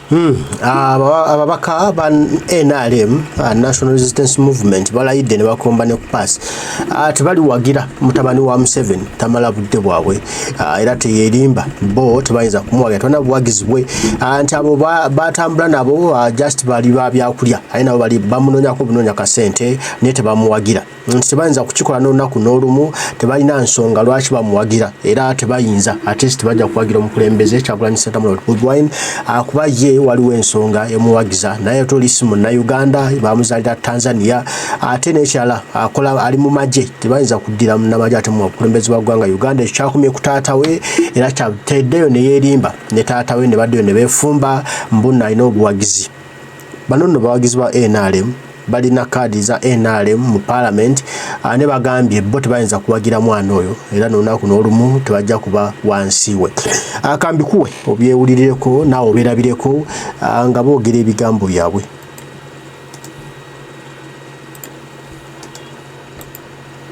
Ababaka ba NRM National Resistance Movement balayidde ne bakomba ne kupass tebali wagira mutabani wa Museveni tamala budde bwabwe era teyerimba bo tebayinza kumuwagira tona buwagizi bwe nti abo batambula nabo just bali babyakulya ali nabo bali bamunonya ko bunonya kasente ne tebamuwagira nti tebayinza kukikola n'olunaku n'olumu tebalina nsonga lwaki bamuwagira era tebayinza ate tebajja kuwagira omukulembeze Kyagulanyi Ssentamu Bobi kuba ye waliwo ensonga emuwagiza naye tolisi munna Uganda bamuzalira Tanzania ate n'ekyala akola ali mu magye tebayinza kuddira munnamagye ate mu bukulembeze bwa ggwanga Uganda ekyakumye ku taata we era kyateddeyo ne yeerimba ne taata we ne baddeyo ne beefumba mbunna alina obuwagizi bano nno bawagizi ba NRM balina kaadi za NRM mu parliament ne bagambye bo tebayinza kuwagira mwana oyo era n'olunaku n'olumu tebajja kuba wansi we akambikuwe obyewulirireko naawe obeerabireko nga boogera ebigambo byabwe.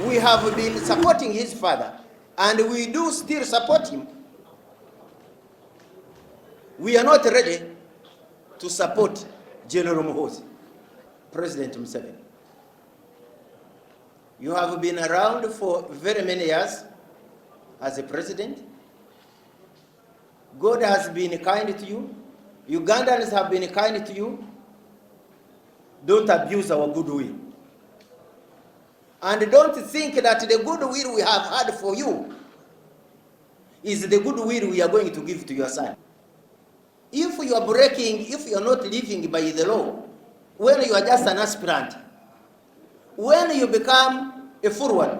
We have been supporting his father and we do still support him. We are not ready to support General Muhoozi, President Museveni. You have been around for very many years as a president. God has been kind to you. Ugandans have been kind to you. Don't abuse our goodwill. And don't think that the goodwill we have had for you is the goodwill we are going to give to your son. If you are breaking, if you are not living by the law, when you are just an aspirant, when you become a forward,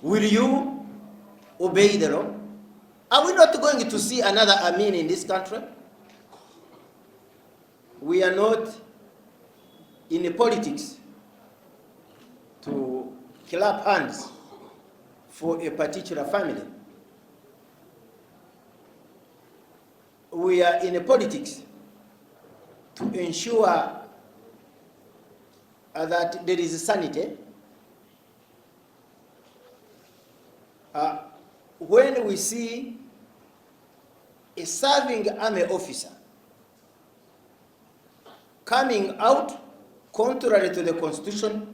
will you obey the law? Are we not going to see another Amin in this country? We are not in politics to clap hands for a particular family. We are in politics to ensure that there is sanity. When we see a serving army officer coming out contrary to the Constitution,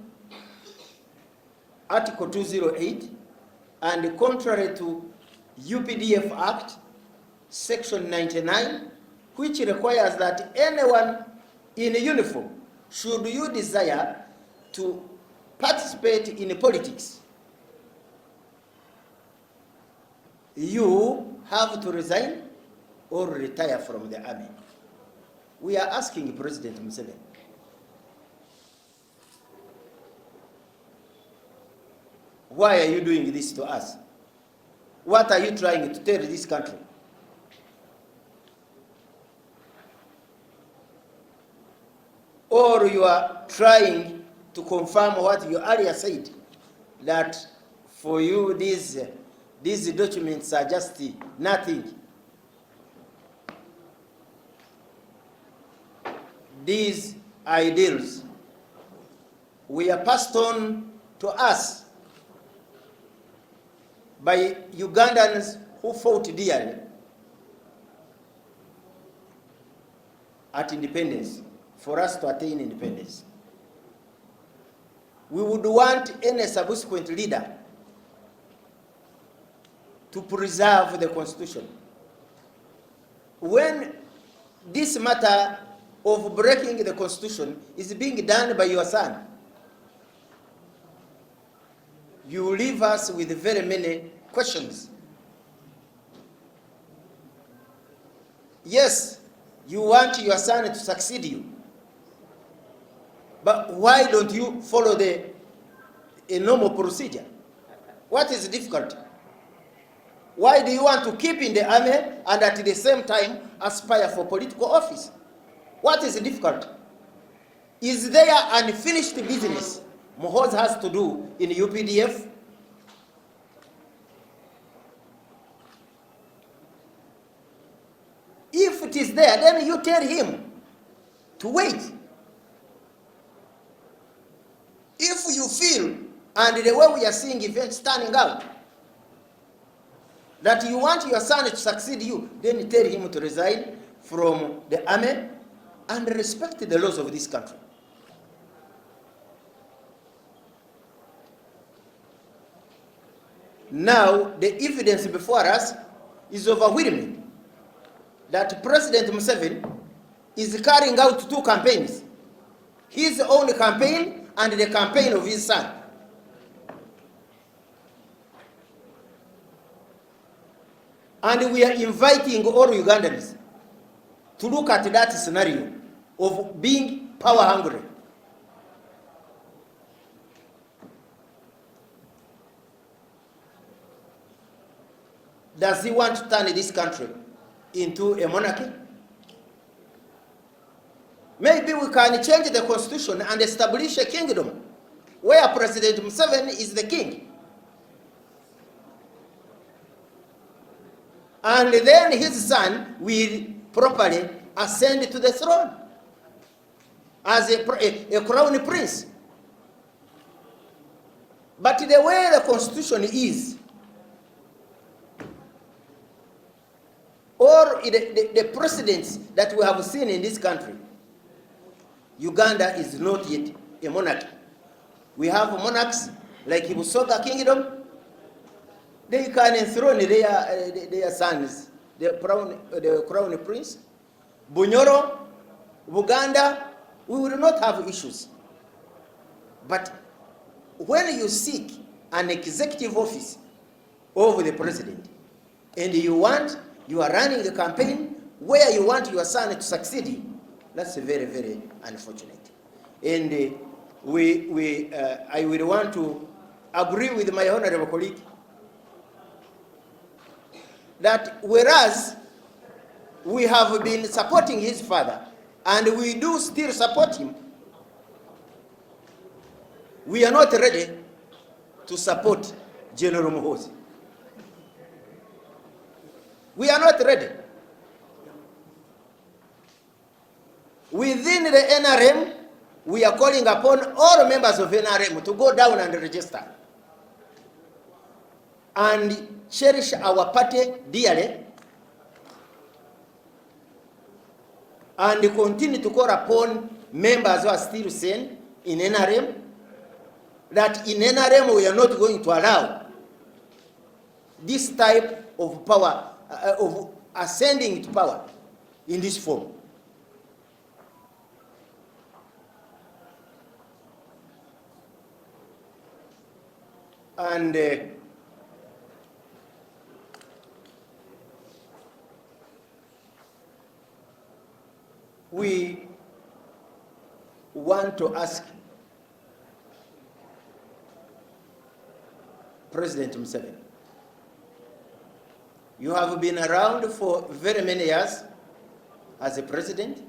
Article 208, and contrary to UPDF Act, Section 99, which requires that anyone in uniform, should you desire to participate in politics, you have to resign or retire from the army. We are asking President Museveni, why are you doing this to us? What are you trying to tell this country? Or you are trying to confirm what you earlier said, that for you these documents are just nothing. These ideals were passed on to us by Ugandans who fought dearly at independence, for us to attain independence. We would want any subsequent leader to preserve the Constitution. When this matter of breaking the Constitution is being done by your son, you leave us with very many questions. Yes, you want your son to succeed you, but why don't you follow a normal procedure? What is difficult? Why do you want to keep in the army and at the same time aspire for political office? What is difficult? Is there unfinished business Muhoozi has to do in UPDF? If it is there, then you tell him to wait. If you feel, and the way we are seeing events turning out, that you want your son to succeed you, then tell him to resign from the army and respect the laws of this country. Now, the evidence before us is overwhelming that President Museveni is carrying out two campaigns, his own campaign and the campaign of his son. And we are inviting all Ugandans to look at that scenario of being power hungry. Does he want to turn this country into a monarchy? Maybe we can change the constitution and establish a kingdom where President Museveni is the king. And then his son will properly ascend to the throne as a crown prince. But the way the constitution is, or the precedents that we have seen in this country, Uganda is not yet a monarchy. We have monarchs like Busoga Kingdom. They can enthrone their sons, the crown prince. Bunyoro, Buganda, we will not have issues. But when you seek an executive office of the president, and you are running a campaign where you want your son to succeed, that's very, very unfortunate. And I will want to agree with my honorable colleague that whereas we have been supporting his father, and we do still support him, we are not ready to support General Muhoozi. We are not ready. Within the NRM, we are calling upon all members of NRM to go down and register and cherish our party dearly, and continue to call upon members who are still sane in NRM that in NRM we are not going to allow this type of power, of ascending to power in this form. And we want to ask President Museveni, you have been around for very many years as a president.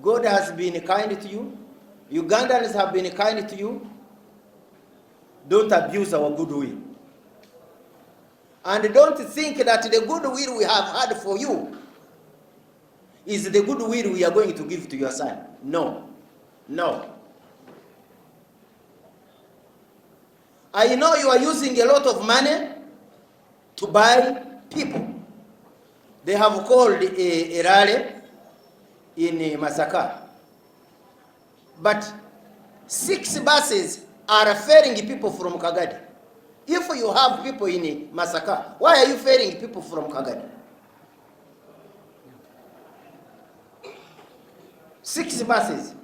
God has been kind to you. Ugandans have been kind to you. Don't abuse our goodwill. And don't think that the goodwill we have had for you is the goodwill we are going to give to your son. No. No. I know you are using a lot of money to buy people. They have called a rally in Masaka. But 6 buses are ferrying people from Kagadi. If you have people in Masaka, why are you ferrying people from Kagadi? 6 buses.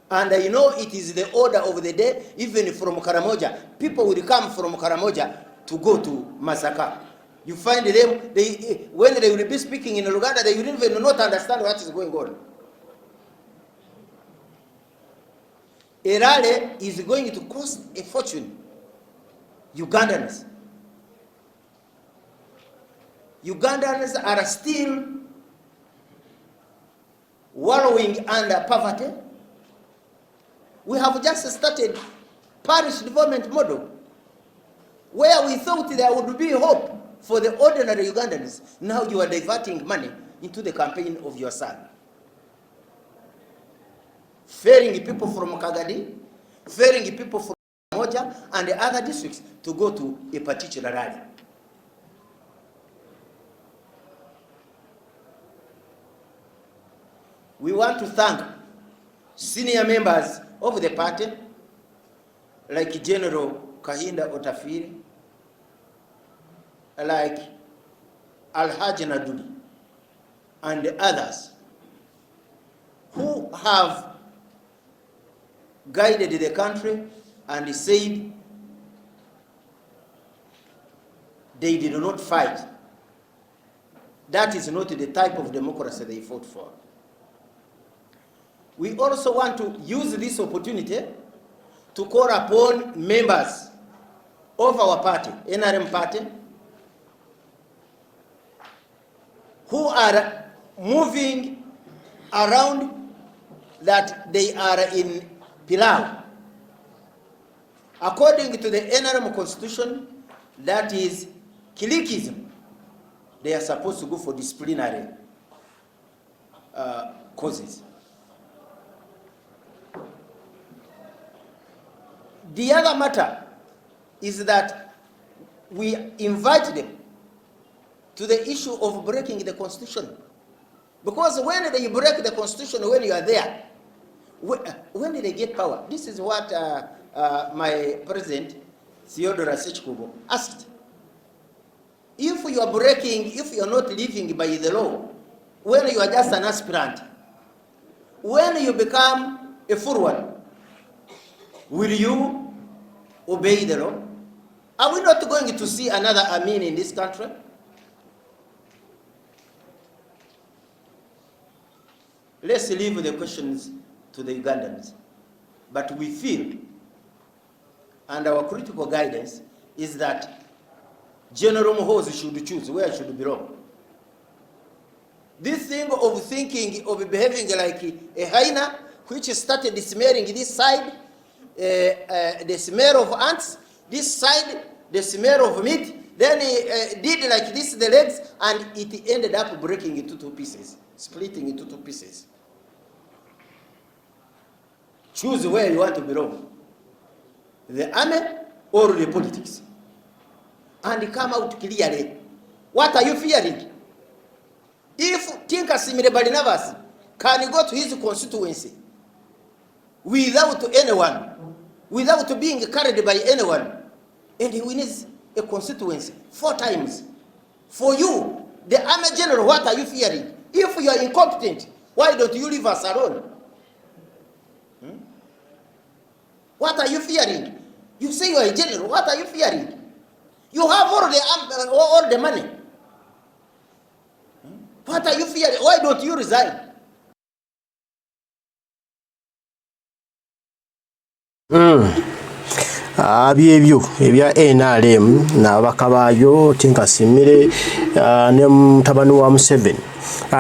And I know it is the order of the day, even from Karamoja. People will come from Karamoja to go to Masaka. You find them, when they will be speaking in Luganda, they will even not understand what is going on. A rally is going to cost a fortune. Ugandans are still wallowing under poverty. We have just started parish development model where we thought there would be hope for the ordinary Ugandans. Now you are diverting money into the campaign of your son. Ferrying people from Kagadi, ferrying people from Moja and the other districts to go to a particular rally. We want to thank senior members of the party, like General Kahinda Otafiri, like Alhaji Naduli, and others who have guided the country and said they did not fight. That is not the type of democracy they fought for. We also want to use this opportunity to call upon members of our party, NRM party, who are moving around that they are in Pilau. According to the NRM constitution, that is cliquism. They are supposed to go for disciplinary causes. The other matter is that we invite them to the issue of breaking the constitution. Because when they break the constitution, when you are there, when did they get power? This is what my president, Theodore Sechkubo, asked. If you are breaking, if you are not living by the law, when you are just an aspirant, when you become a full one, will you obey the law? Are we not going to see another Amin in this country? Let's leave the questions to the Ugandans. But we feel, and our critical guidance is that General Muhoozi should choose where should belong. This thing of thinking of behaving like a hyena, which started smelling this side, the smell of ants, this side, the smell of meat, then he did like this the legs, and it ended up breaking into two pieces, splitting into two pieces. Choose where you want to belong, the army or the politics, and come out clearly. What are you fearing? If Tinka Simire Balinavas can go to his constituency without anyone, without being carried by anyone, and he wins a constituency 4 times, for you, the army general, what are you fearing? If you are incompetent, why don't you leave us alone? What are you fearing? You say you are a general. What are you fearing? You have all the money. What are you fearing? Why don't you resign? Ebyo ebya NRM n'ababaka baayo Tinka Simire ne mutabani wa Museveni.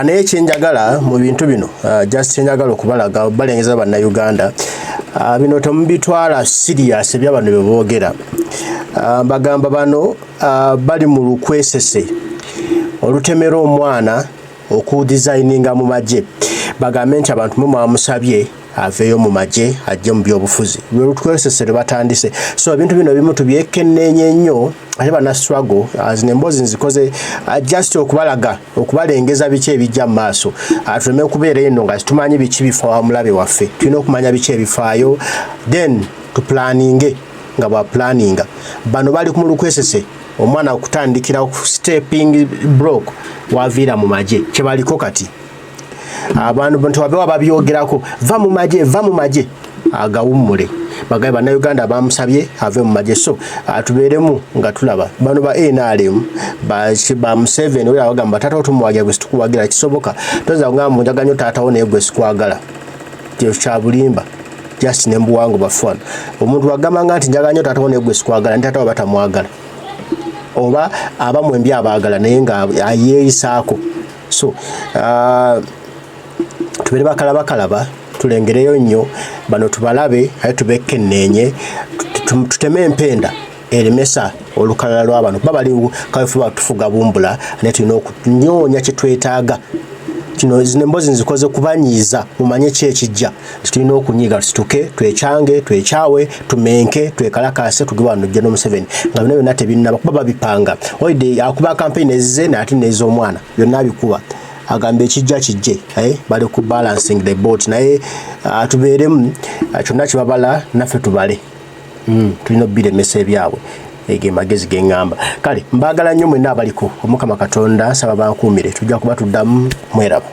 Naye kyenjagala mu bintu bino just kyenjagala okubalaga balengeza bannayuganda bino temubitwala serious ebya bano bye boogera. Bagamba bano bali mu lukwesese olutemera omwana okudesigninga mu magye. Bagambe nti abantu mu mwamusabye aveeyo mu magye ajje mu byobufuzi. Lwe lukwesese batandise. So ebintu bino bimu tubyekenneenye nnyo ate bana struggle azine emboozi nzikoze just okubalaga okubalengeza biki ebijja mu maaso. Tuleme okubeera eno nga tumanyi biki bifaawa mulabe waffe. Tulina okumanya biki ebifaayo then tuplaninge nga bwa planninga. Bano bali ku lukwesese omwana okutandikira ku stepping block waviira mu magye kyebaliko kati. Abantu bantu babewa babyogerako va mu magye agawummule. Bagaye bannayuganda bamusabye ave mu magye. So tubeeremu nga tulaba bano ba NRM ba Museveni oyo abagamba taata otumuwagira gwe situkuwagira kisoboka. Toza ngamba njaganya taata wo naye gwe sikwagala. Kyo kya bulimba just nembuwango bafwana. Omuntu wagamba nti njaganya taata wo naye gwe sikwagala nti taata wo batamwagala. Oba abamwembi abaagala naye nga ayeeyisaako. So tubere bakalaba tulengereyo nnyo bano tubalabe aye tubekenneenye tuteme empenda eremesa olukalala lw'abantu babali kawefuba tufuga bumbula ne tulina okunyoonya kye twetaaga. Kino zino emboozi nzikoze kubanyiiza mumanye ki ekijja. Tulina okunyiiga tusituke twechange twechawe tumenke twekalakase tugiwa no General Museveni nga bino byonna tebinnaba kuba babipanga. Oyide akuba campaign ezize na ati n'ez'omwana byonna bikuba. agambe ekijja kijje bali ku balancing the boat naye tubeeremu kyonna kibabala naffe tubale tulina obiremesa ebyabwe ege magezi gengamba kale mbagala nnyo mwenna abaliko omukama katonda saba bankuumire tujja kuba tuddamu mweraba